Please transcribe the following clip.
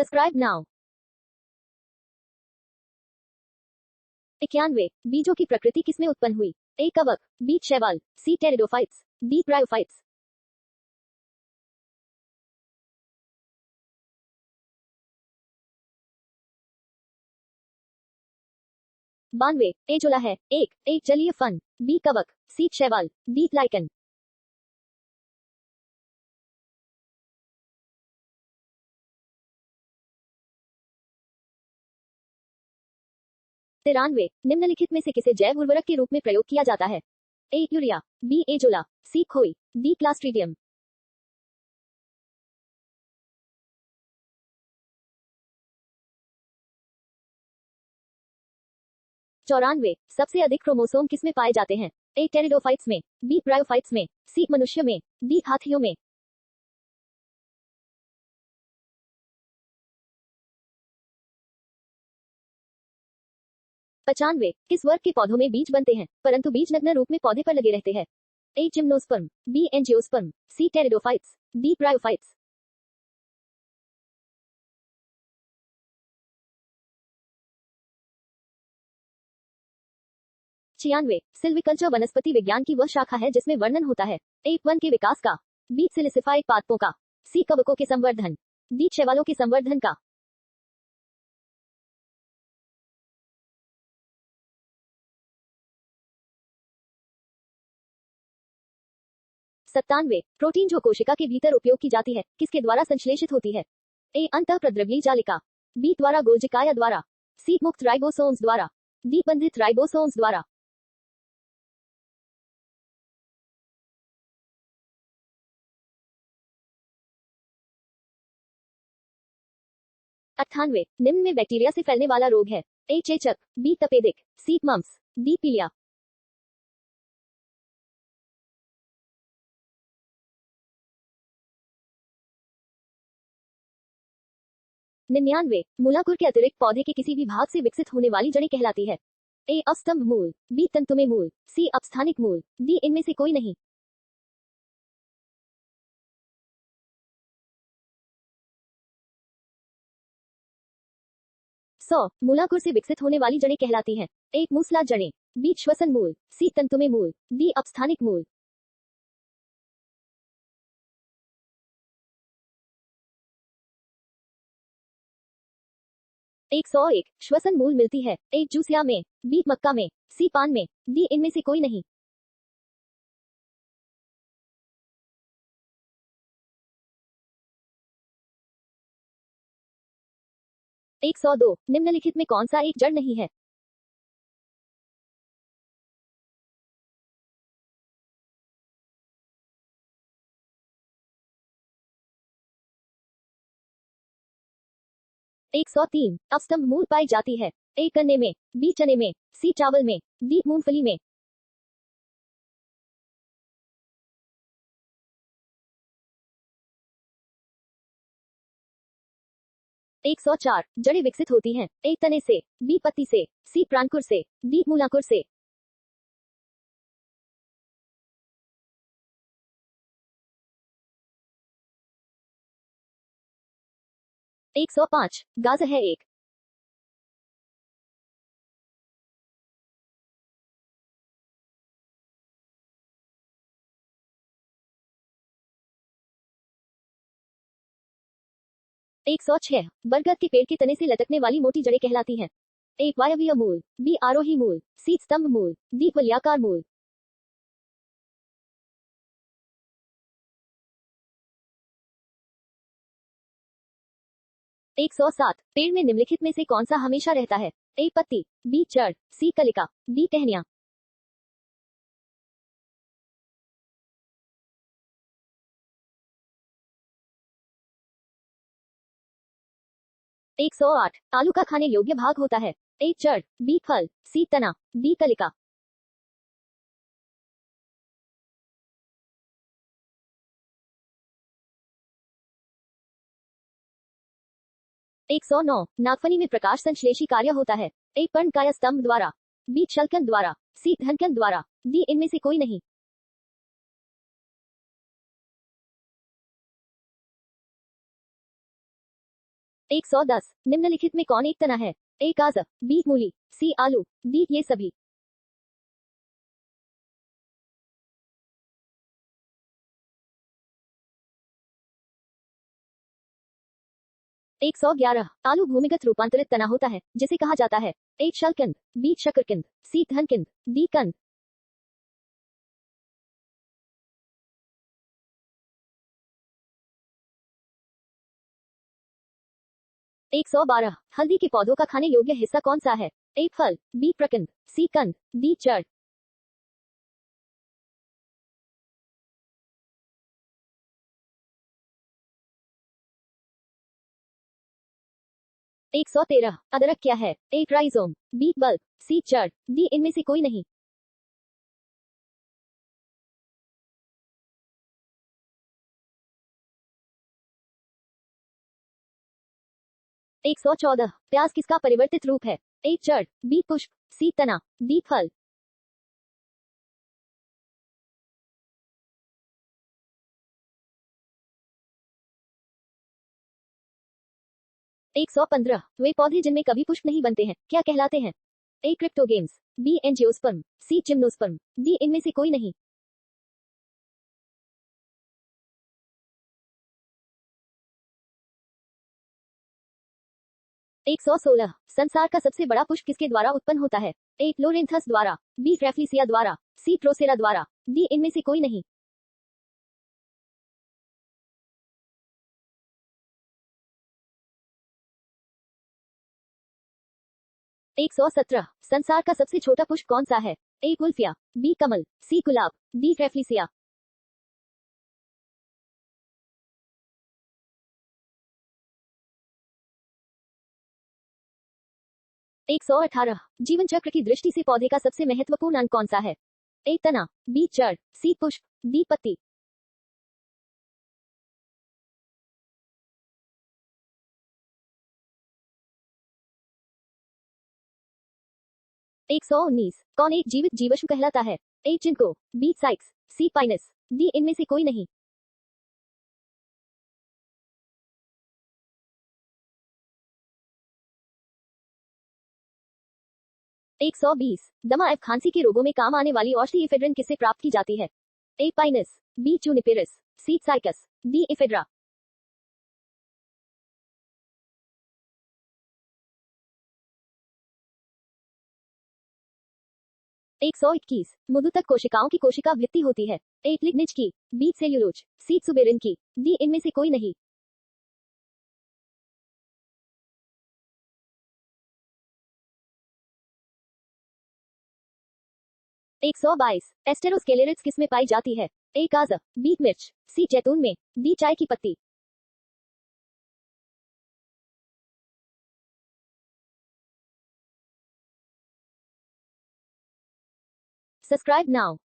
Subscribe now. 91 बीजों की प्रकृति किसमें उत्पन्न हुई? ए कवक, बी शैवाल, सी टेरिडोफाइट्स, डी ब्रायोफाइट्स। 92 ए जोला है। एक जलीय फन, बी कवक, सी शैवाल, डी लाइकन। 93 निम्नलिखित में से किसे जैव उर्वरक के रूप में प्रयोग किया जाता है? ए यूरिया, बी एजोला, सी खोई, डी क्लास्ट्रीडियम। 94 सबसे अधिक क्रोमोसोम किसमें पाए जाते हैं? ए टेरिडोफाइट्स में, बी ब्रायोफाइट्स में, सी मनुष्य में, डी हाथियों में। 95 किस वर्ग के पौधों में बीज बनते हैं परंतु बीज नग्न रूप में पौधे पर लगे रहते हैं? ए जिम्नोस्पर्म, बी एंजियोस्पर्म, सी टेरिडोफाइट्स, डी ब्रायोफाइट्स। 96 सिल्विकल्चर वनस्पति विज्ञान की वह शाखा है जिसमें वर्णन होता है ए वन के विकास का, बी सिलिसिफाइड पादपों का, सी कवकों के संवर्धन, डी शैवालों के संवर्धन का। 97 प्रोटीन जो कोशिका के भीतर उपयोग की जाती है किसके द्वारा संश्लेषित होती है? ए अंतःप्रद्रव्यी जालिका, बी द्वारा गोल्जिकाया द्वारा, सी मुक्त राइबोसोम्स द्वारा, डी बंधित राइबोसोम्स द्वारा। 98 निम्न में बैक्टीरिया से फैलने वाला रोग है? ए चेचक, बी तपेदिक, सी मम्स, डी पीलिया। 99 मूलाकुर के अतिरिक्त पौधे के किसी भी भाग से विकसित होने वाली जड़ें कहलाती है? ए अपस्तंभ मूल, बी तंतुमय मूल, सी अपस्थानिक मूल, डी इनमें से कोई नहीं। 100 मूलाकुर से विकसित होने वाली जड़ें कहलाती हैं? ए मूसला जड़ें, बी श्वसन मूल, सी तंतुमय मूल, डी अपस्थानिक मूल। 101 श्वसन मूल मिलती है? ए जूसिया में, बी मक्का में, सी पान में, डी इनमें से कोई नहीं। 102 निम्नलिखित में कौन सा एक जड़ नहीं है? 103 अपस्तंभ मूल पाई जाती है? ए गन्ने में, बी चने में, सी चावल में, डी मूंगफली में। 104 जड़ें विकसित होती हैं? ए तने से, बी पत्ती से, सी प्रांकुर से, डी मूलाकुर से। 105 गाज है एक। 106 बरगद के पेड़ के तने से लटकने वाली मोटी जड़ें कहलाती हैं? ए वायवीय मूल, बी आरोही मूल, सी स्तंभ मूल, डी वलयाकार मूल। 107 पेड़ में निम्नलिखित में से कौन सा हमेशा रहता है? ए पत्ती, बी जड़, सी कलिका, डी टहनियां। 108 आलू का खाने योग्य भाग होता है? ए जड़, बी फल, सी तना, डी कलिका। 109 नागफनी में प्रकाश संश्लेषी कार्य होता है? ए पर्णकाय स्तंभ द्वारा, बी शल्कन द्वारा, सी धनकन द्वारा, डी इनमें से कोई नहीं। 110 निम्नलिखित में कौन एक तना है? ए गाजर, बी मूली, सी आलू, डी ये सभी। 111 आलू भूमिगत रूपांतरित तना होता है जिसे कहा जाता है? ए शलकंद, बी शकरकंद, सी धनकंद, डी कंद। 112 हल्दी के पौधों का खाने योग्य हिस्सा कौन सा है? ए फल, बी प्रकंद, सी कंद, डी जड़। 113 अदरक क्या है? ए राइजोम, बी बल्ब, सी जड़, डी इनमें से कोई नहीं। 114 प्याज किसका परिवर्तित रूप है? ए जड़, बी पुष्प, सी तना, डी फल। 115 वे पौधे जिनमें कभी पुष्प नहीं बनते हैं क्या कहलाते हैं? ए क्रिप्टोगेम्स, बी एंजियोस्पर्म, सी जिम्नोस्पर्म, डी इनमें से कोई नहीं। 116 संसार का सबसे बड़ा पुष्प किसके द्वारा उत्पन्न होता है? ए लोरेंथस द्वारा, बी रेफ्लिसिया द्वारा, सी ड्रोसेरा द्वारा, डी इनमें से कोई नहीं। 117 संसार का सबसे छोटा पुष्प कौन सा है? ए गुल्फिया, बी कमल, सी गुलाब, डी रेफ्लिसिया। 118 जीवन चक्र की दृष्टि से पौधे का सबसे महत्वपूर्ण अंग कौन सा है? ए तना, बी जड़, सी पुष्प, डी पत्ती। 119 कौन एक जीवित जीवाश्म कहलाता है? ए जिंको, बी साइक्स, सी पाइनस, डी इनमें से कोई नहीं। 120 दमा एवं खांसी के रोगों में काम आने वाली औषधि इफेड्रिन किससे प्राप्त की जाती है? ए पाइनस, बी जूनिपेरस, सी साइकस, डी इफेड्रा। 121 मुदुतक कोशिकाओं की कोशिका भित्ति होती है? ए लिग्निज की, बी सेल्यूलोज, सी सुबेरिन की, डी इनमें से कोई नहीं। 122 एस्टेरोस्केलेरिड्स किस में पाई जाती है? ए गाजर, बी मिर्च, सी जैतून में, डी चाय की पत्ती। 'Subscribe now'